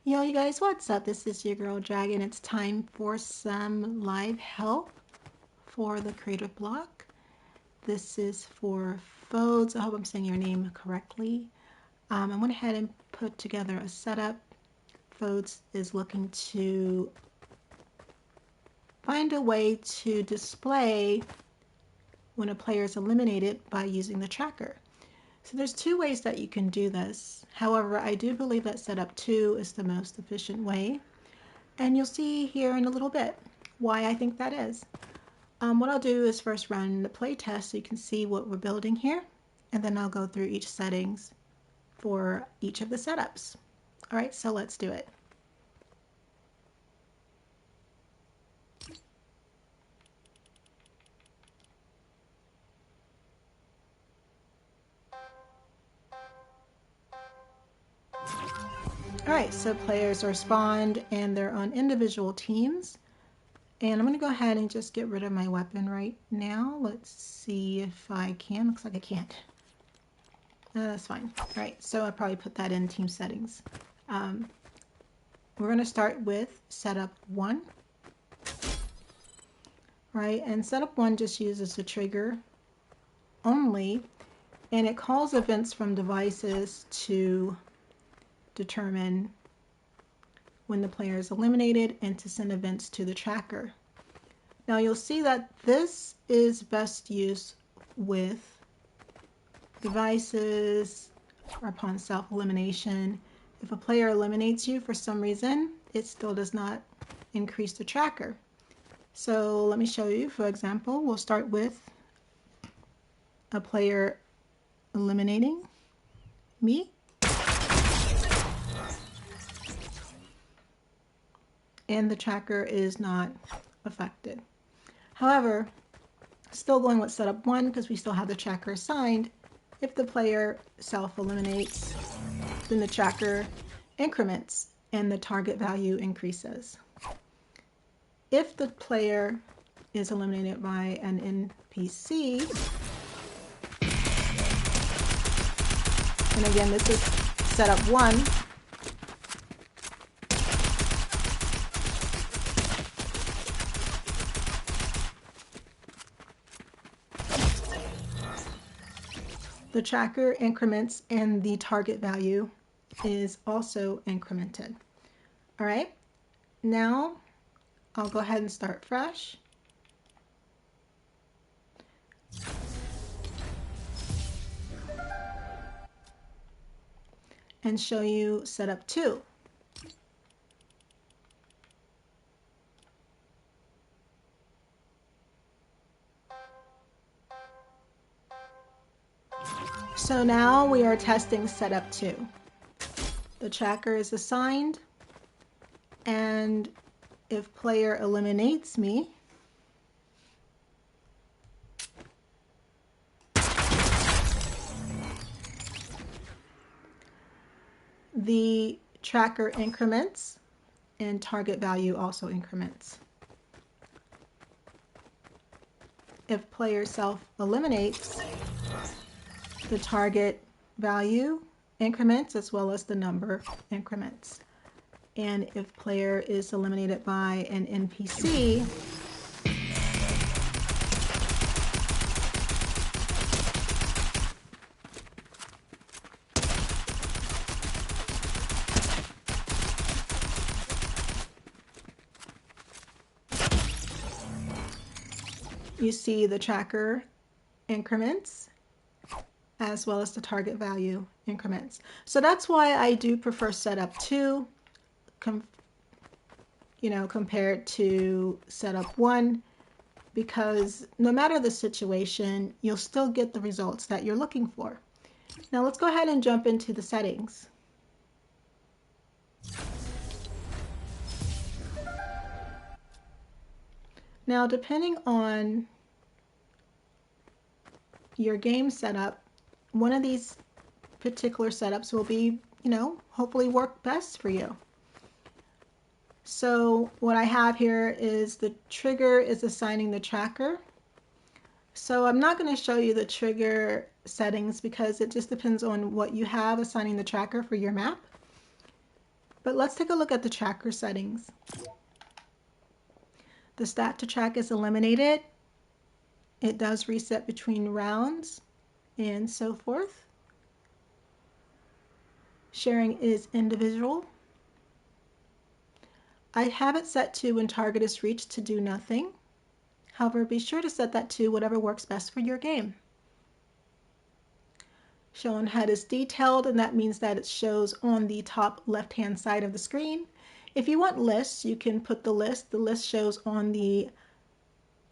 Yo, you guys, what's up? This is your girl Dragon. It's time for some live help for the creative block. This is for Fodes. I hope I'm saying your name correctly. I went ahead and put together a setup. Fodes is looking to find a way to display when a player is eliminated by using the tracker. So there's two ways that you can do this. However, I do believe that setup 2 is the most efficient way. And you'll see here in a little bit why I think that is. What I'll do is first run the play test so you can see what we're building here, and then I'll go through each settings for each of the setups. All right, so let's do it. All right, so players are spawned and they're on individual teams. And I'm going to go ahead and just get rid of my weapon right now. Let's see if I can. Looks like I can't. That's fine. All right, so I'll probably put that in team settings. We're going to start with setup 1. Right, and setup 1 just uses the trigger only, and it calls events from devices to determine when the player is eliminated and to send events to the tracker. Now you'll see that this is best used with devices or upon self-elimination. If a player eliminates you for some reason, it still does not increase the tracker. So let me show you. For example, we'll start with a player eliminating me. And the tracker is not affected. However, still going with setup 1 because we still have the tracker assigned. If the player self-eliminates, then the tracker increments and the target value increases. If the player is eliminated by an NPC, and again, this is setup 1, the tracker increments and the target value is also incremented. All right, now I'll go ahead and start fresh. And show you setup 2. So now we are testing setup 2. The tracker is assigned, and if player eliminates me, the tracker increments and target value also increments. If player self-eliminates, the target value increments as well as the number increments. And if player is eliminated by an NPC, you see the tracker increments as well as the target value increments. So that's why I do prefer setup 2 compared to setup 1, because no matter the situation, you'll still get the results that you're looking for. Now let's go ahead and jump into the settings. Now, depending on your game setup, one of these particular setups will be, hopefully work best for you. So what I have here is the trigger is assigning the tracker. So I'm not going to show you the trigger settings because it just depends on what you have assigning the tracker for your map. But let's take a look at the tracker settings. The stat to track is eliminated. It does reset between rounds and so forth. Sharing is individual. I have it set to when target is reached to do nothing. However, be sure to set that to whatever works best for your game. Show on HUD is detailed, and that means that it shows on the top left-hand side of the screen. If you want lists, you can put the list. The list shows on the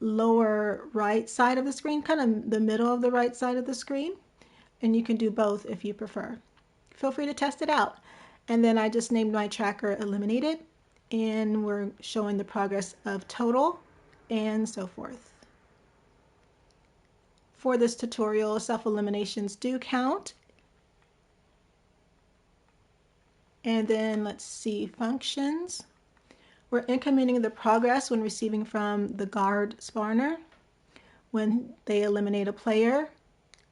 lower right side of the screen, kind of the middle of the right side of the screen, and you can do both if you prefer. Feel free to test it out. And then I just named my tracker eliminated, and we're showing the progress of total and so forth. For this tutorial, self-eliminations do count. And then let's see, functions. We're incrementing the progress when receiving from the guard spawner when they eliminate a player,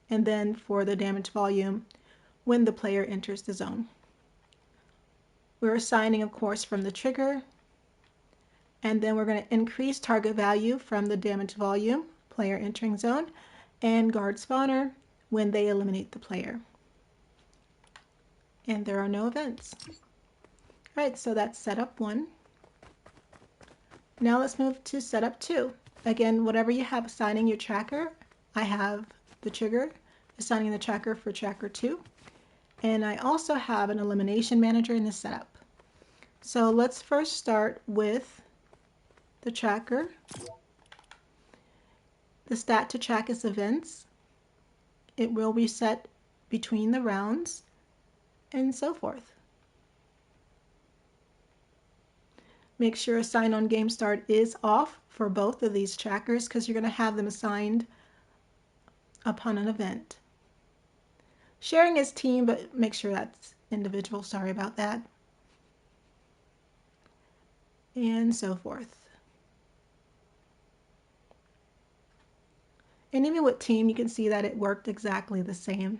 and then for the damage volume when the player enters the zone. We're assigning, of course, from the trigger, and then we're going to increase target value from the damage volume, player entering zone, and guard spawner when they eliminate the player. And there are no events. All right, so that's setup 1. Now let's move to setup 2. Again, whatever you have assigning your tracker, I have the trigger assigning the tracker for tracker 2. And I also have an elimination manager in this setup. So let's first start with the tracker. The stat to track is events. It will reset between the rounds and so forth. Make sure assign on game start is off for both of these trackers because you're going to have them assigned upon an event. Sharing is team, but make sure that's individual. Sorry about that. And so forth. And even with team, you can see that it worked exactly the same.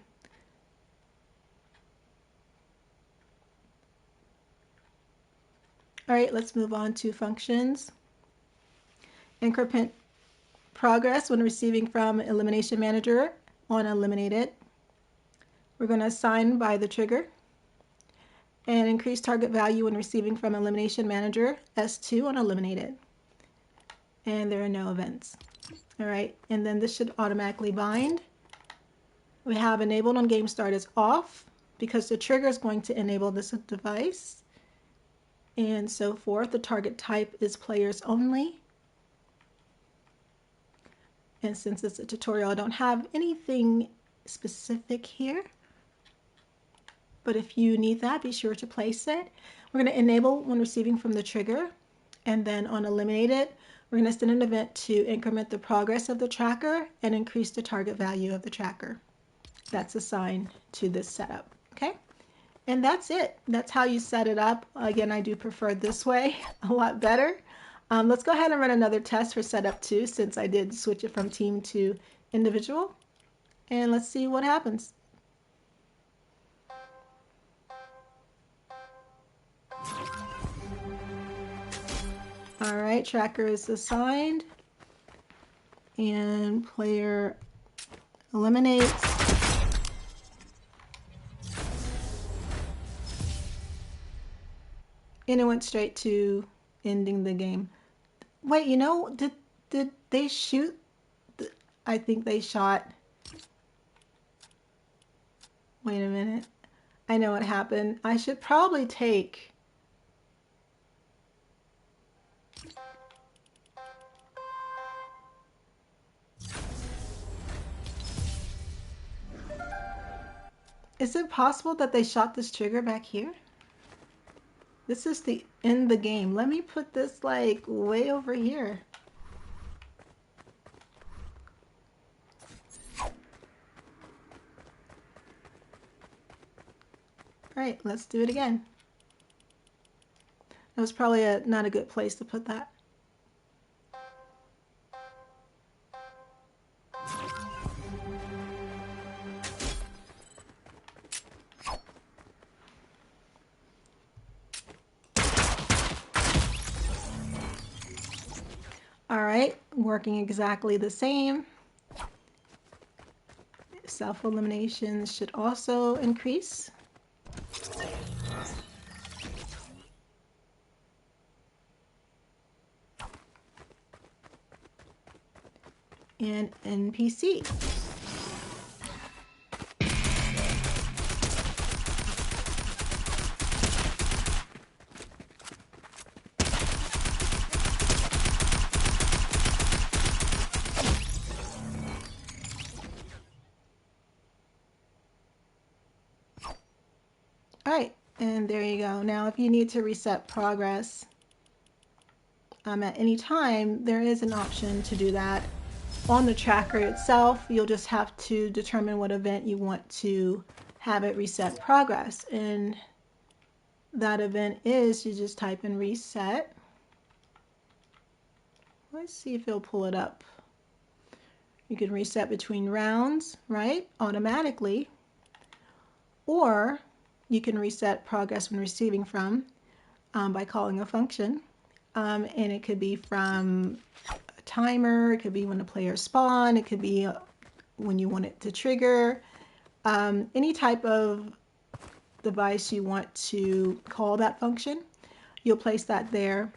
All right, let's move on to functions. Increment progress when receiving from elimination manager on eliminated. We're going to assign by the trigger. And increase target value when receiving from elimination manager S2 on eliminated. And there are no events. All right, and then this should automatically bind. We have enabled on game start is off because the trigger is going to enable this device. And so forth. The target type is players only. And since it's a tutorial, I don't have anything specific here. But if you need that, be sure to place it. We're going to enable when receiving from the trigger. And then on eliminated, we're going to send an event to increment the progress of the tracker and increase the target value of the tracker. That's assigned to this setup. Okay? And that's it. That's how you set it up. Again, I do prefer this way a lot better. Let's go ahead and run another test for setup 2 since I did switch it from team to individual. And let's see what happens. All right, tracker is assigned. And player eliminates. And it went straight to ending the game. Wait, you know, did they shoot? I think they shot. Wait a minute. I know what happened. I should probably take. Is it possible that they shot this trigger back here? This is the end the game. Let me put this like way over here. All right, let's do it again. That was probably not a good place to put that. All right, working exactly the same. Self-elimination should also increase. And NPC. All right, and there you go. Now, if you need to reset progress at any time, there is an option to do that. On the tracker itself, you'll just have to determine what event you want to have it reset progress. And that event is, you just type in reset. Let's see if it'll pull it up. You can reset between rounds, right? Automatically. Or you can reset progress when receiving from by calling a function. And it could be from a timer, it could be when the players spawn, it could be when you want it to trigger. Any type of device you want to call that function, you'll place that there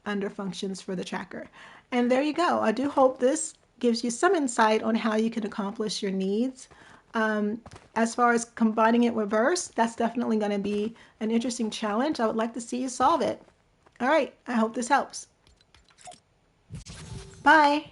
under functions for the tracker. And there you go. I do hope this gives you some insight on how you can accomplish your needs. As far as combining it with verse, that's definitely going to be an interesting challenge. I would like to see you solve it. All right, I hope this helps. Bye.